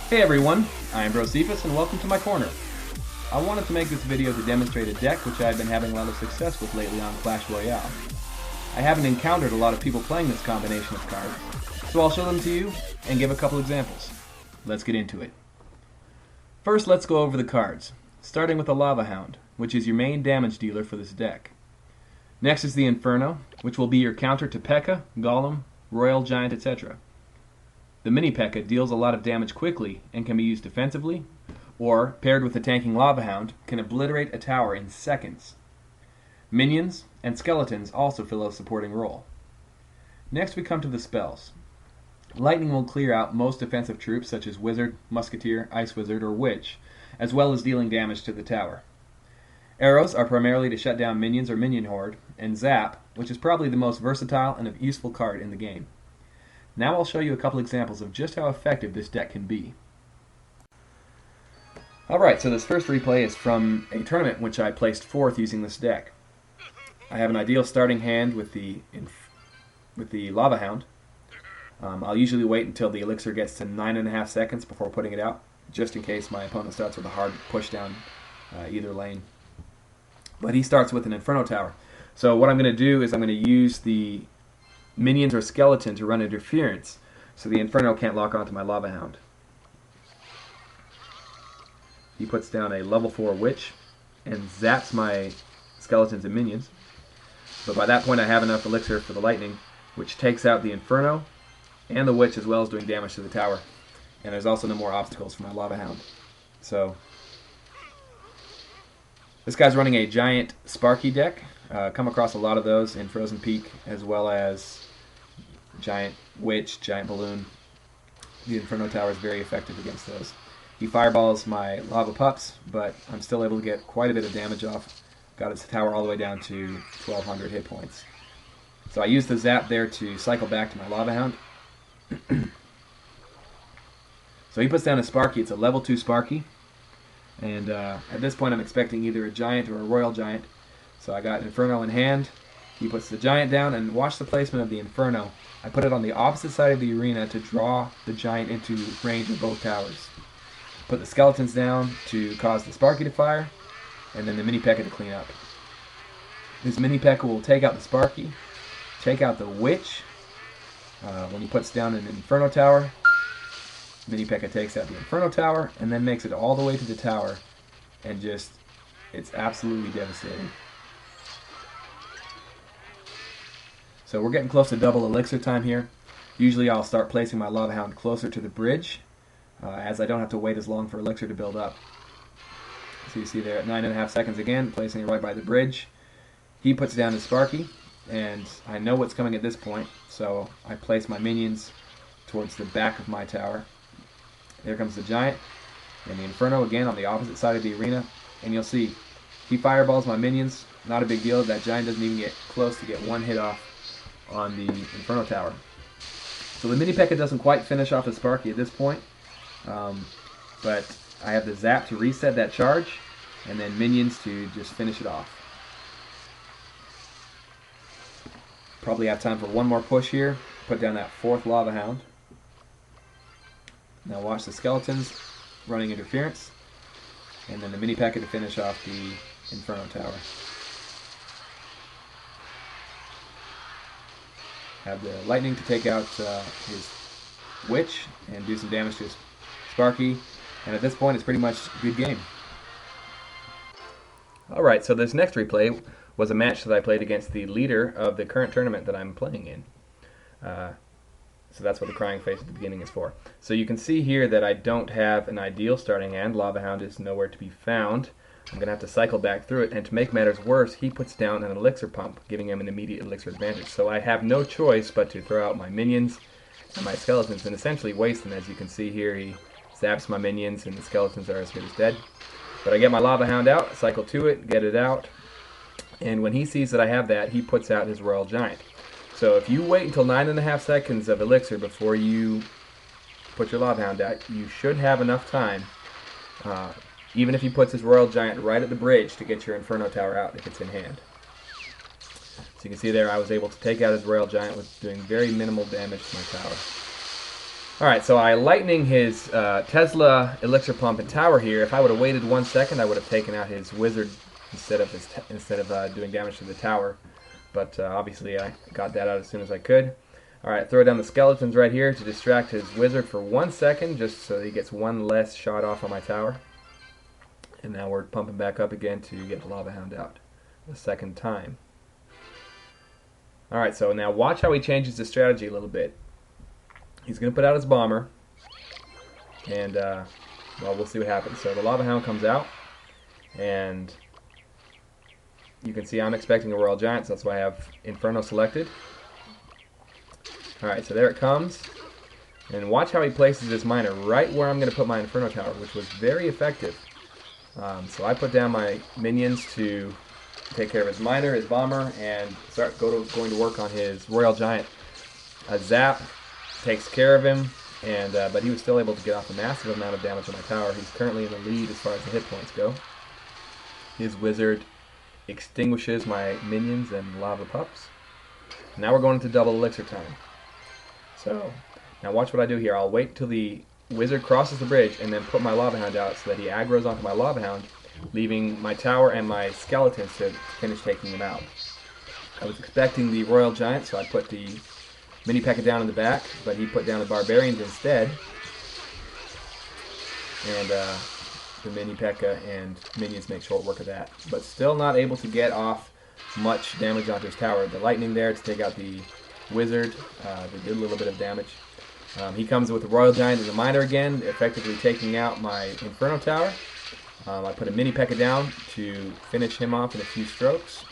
Hey everyone, I am Brosephus and welcome to my corner. I wanted to make this video to demonstrate a deck which I've been having a lot of success with lately on Clash Royale. I haven't encountered a lot of people playing this combination of cards, so I'll show them to you and give a couple examples. Let's get into it. First, let's go over the cards, starting with the Lavahound, which is your main damage dealer for this deck. Next is the Inferno, which will be your counter to P.E.K.K.A., Golem, Royal Giant, etc. The Mini P.E.K.K.A. deals a lot of damage quickly and can be used defensively, or, paired with the tanking Lavahound, can obliterate a tower in seconds. Minions and Skeletons also fill a supporting role. Next we come to the spells. Lightning will clear out most defensive troops such as Wizard, Musketeer, Ice Wizard, or Witch, as well as dealing damage to the tower. Arrows are primarily to shut down minions or minion horde, and Zap, which is probably the most versatile and useful card in the game. Now I'll show you a couple examples of just how effective this deck can be. Alright, so this first replay is from a tournament in which I placed 4th using this deck. I have an ideal starting hand with the Lavahound. I'll usually wait until the elixir gets to 9.5 seconds before putting it out, just in case my opponent starts with a hard push down either lane. But he starts with an Inferno Tower. So what I'm going to do is I'm going to use the Minions or Skeleton to run interference, so the Inferno can't lock onto my Lavahound. He puts down a level 4 Witch and zaps my Skeletons and Minions. But by that point I have enough elixir for the Lightning, which takes out the Inferno and the Witch, as well as doing damage to the tower. And there's also no more obstacles for my Lavahound. So this guy's running a giant Sparky deck. Come across a lot of those in Frozen Peak, as well as Giant Witch, Giant Balloon. The Inferno Tower is very effective against those. He fireballs my Lava Pups, but I'm still able to get quite a bit of damage off. Got his tower all the way down to 1200 hit points. So I use the zap there to cycle back to my Lavahound. So he puts down a Sparky. It's a level 2 Sparky. And at this point I'm expecting either a Giant or a Royal Giant. So I got Inferno in hand. He puts the Giant down, and watch the placement of the Inferno. I put it on the opposite side of the arena to draw the Giant into range of both towers. Put the Skeletons down to cause the Sparky to fire, and then the Mini P.E.K.K.A. to clean up. This Mini P.E.K.K.A. will take out the Sparky, take out the Witch. When he puts down an Inferno Tower, Mini P.E.K.K.A. takes out the Inferno Tower, and then makes it all the way to the tower, and just, it's absolutely devastating. So we're getting close to double elixir time here. Usually I'll start placing my Lavahound closer to the bridge, as I don't have to wait as long for elixir to build up. So you see there at 9.5 seconds again, placing it right by the bridge. He puts down his Sparky, and I know what's coming at this point, so I place my minions towards the back of my tower. There comes the Giant, and the Inferno again on the opposite side of the arena, and you'll see he fireballs my minions. Not a big deal. That Giant doesn't even get close to get one hit off on the Inferno Tower. So the Mini P.E.K.K.A. doesn't quite finish off the Sparky at this point, but I have the zap to reset that charge, and then minions to just finish it off. Probably have time for one more push here. Put down that 4th Lavahound. Now watch the Skeletons running interference, and then the Mini P.E.K.K.A. to finish off the Inferno Tower. Have the Lightning to take out his Witch and do some damage to his Sparky, and at this point it's pretty much a good game. Alright, so this next replay was a match that I played against the leader of the current tournament that I'm playing in. So that's what the crying face at the beginning is for. So you can see here that I don't have an ideal starting hand. Lavahound is nowhere to be found. I'm going to have to cycle back through it, and to make matters worse, he puts down an elixir pump, giving him an immediate elixir advantage. So I have no choice but to throw out my minions and my Skeletons and essentially waste them. As you can see here, he zaps my minions and the Skeletons are as good as dead. But I get my Lavahound out, cycle to it, get it out, and when he sees that I have that, he puts out his Royal Giant. So if you wait until 9.5 seconds of elixir before you put your Lavahound out, you should have enough time, even if he puts his Royal Giant right at the bridge, to get your Inferno Tower out if it's in hand. So you can see there I was able to take out his Royal Giant with doing very minimal damage to my tower. Alright, so I lightning his Tesla elixir pump and tower here. If I would have waited 1 second, I would have taken out his wizard instead of doing damage to the tower. But obviously I got that out as soon as I could. Alright, throw down the skeletons right here to distract his wizard for 1 second, just so he gets one less shot off on my tower. And now we're pumping back up again to get the Lavahound out the second time. Alright, so now watch how he changes the strategy a little bit. He's going to put out his bomber, and well, we'll see what happens. So the Lavahound comes out, and you can see I'm expecting a Royal Giant, so that's why I have Inferno selected. Alright, so there it comes, and watch how he places this miner right where I'm going to put my Inferno Tower, which was very effective. So I put down my minions to take care of his miner, his bomber, and start going to work on his Royal Giant. A zap takes care of him, and but he was still able to get off a massive amount of damage on my tower. He's currently in the lead as far as the hit points go. His wizard extinguishes my minions and lava pups. Now we're going into double elixir time. So now watch what I do here. I'll wait till the wizard crosses the bridge and then put my Lavahound out so that he aggroes onto my Lavahound, leaving my tower and my skeletons to finish taking him out. I was expecting the Royal Giant, so I put the Mini P.E.K.K.A down in the back, but he put down the Barbarians instead. And the Mini P.E.K.K.A and minions make short work of that. But still not able to get off much damage onto his tower. The lightning there to take out the wizard. They did a little bit of damage. He comes with the Royal Giant and the miner again, effectively taking out my Inferno Tower. I put a Mini P.E.K.K.A down to finish him off in a few strokes.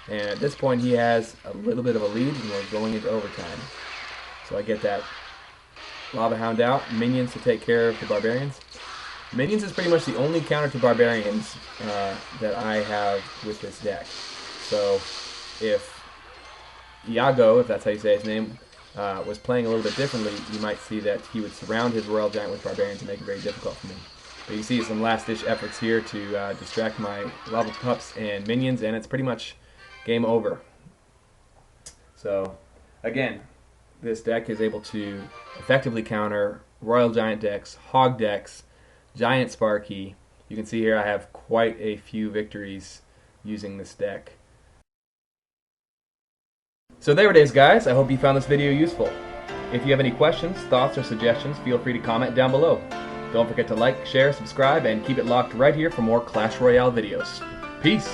And at this point he has a little bit of a lead and we're going into overtime. So I get that Lavahound out, minions to take care of the Barbarians. Minions is pretty much the only counter to Barbarians that I have with this deck. So if Iago, if that's how you say his name, was playing a little bit differently, you might see that he would surround his Royal Giant with Barbarians and make it very difficult for me. But you see some last-ditch efforts here to distract my Lava Pups and minions, and it's pretty much game over. So, again, this deck is able to effectively counter Royal Giant decks, Hog decks, Giant Sparky. You can see here I have quite a few victories using this deck. So there it is, guys. I hope you found this video useful. If you have any questions, thoughts, or suggestions, feel free to comment down below. Don't forget to like, share, subscribe, and keep it locked right here for more Clash Royale videos. Peace!